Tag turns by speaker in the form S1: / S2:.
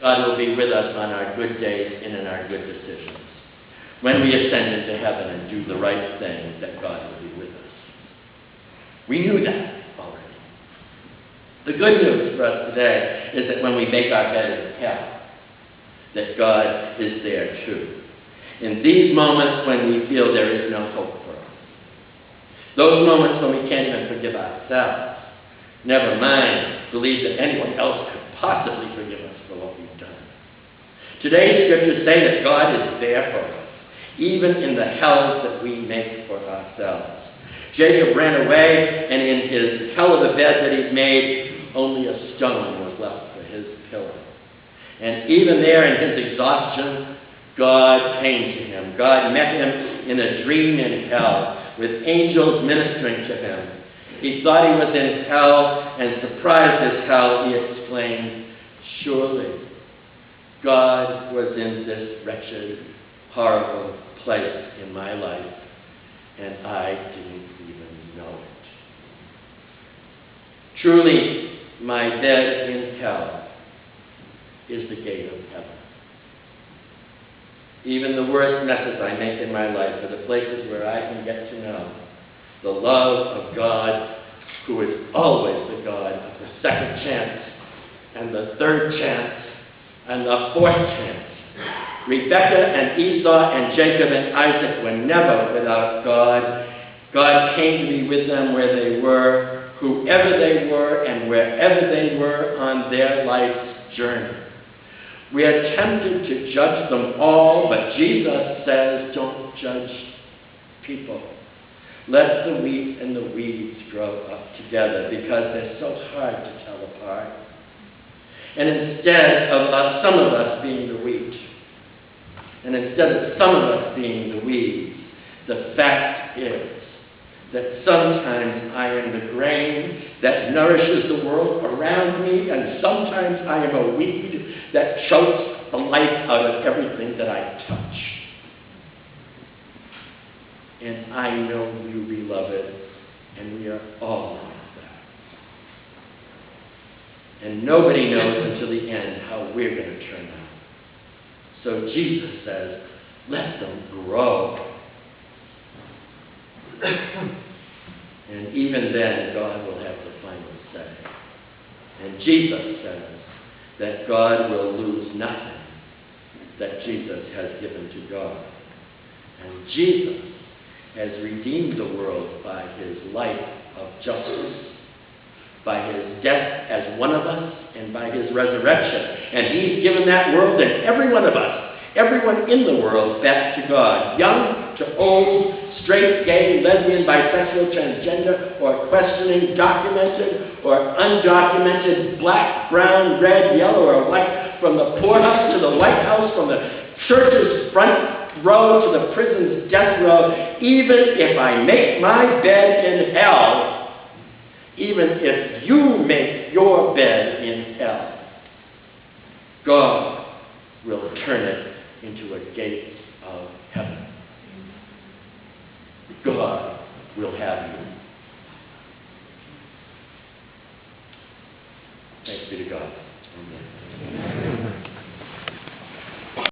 S1: God will be with us on our good days and in our good decisions. When we ascend into heaven and do the right thing, that God will be with us. We knew that already. The good news for us today is that when we make our bed in hell, that God is there too. In these moments when we feel there is no hope for us, those moments when we can't even forgive ourselves, never mind believe that anyone else could possibly forgive us for what we've done. Today's scriptures say that God is there for us, even in the hells that we make for ourselves. Jacob ran away, and in his hell of a bed that he'd made, only a stone was left for his pillow. And even there in his exhaustion, God came to him. God met him in a dream in hell, with angels ministering to him. He thought he was in hell, and surprised as hell, he exclaimed, "Surely God was in this wretched, horrible place in my life, and I didn't even know it." Truly, my bed in hell is the gate of heaven. Even the worst messes I make in my life are the places where I can get to know the love of God, who is always the God of the second chance, and the third chance, and the fourth chance. Rebekah and Esau and Jacob and Isaac were never without God. God came to be with them where they were, whoever they were, and wherever they were on their life's journey. We are tempted to judge them all, but Jesus says, don't judge people. Let the wheat and the weeds grow up together, because they're so hard to tell apart. And instead of some of us being the wheat, and instead of some of us being the weeds, the fact is that sometimes I am the grain that nourishes the world around me, and sometimes I am a weed that chokes the life out of everything that I touch. And I know you, beloved, and we are all like that. And nobody knows until the end how we're going to turn out. So Jesus says, let them grow. And even then, God will have the final say. And Jesus says that God will lose nothing that Jesus has given to God. And Jesus has redeemed the world by his life of justice, by his death as one of us, and by his resurrection. And he's given that world and every one of us, everyone in the world, back to God. Young to old, straight, gay, lesbian, bisexual, transgender, or questioning, documented or undocumented, black, brown, red, yellow, or white, from the poorhouse to the White House, from the church's front row to the prison's death row. Even if I make my bed in hell, even if you make your bed in hell, God will turn it into a gate of heaven. God will have you. Thanks be to God. Amen.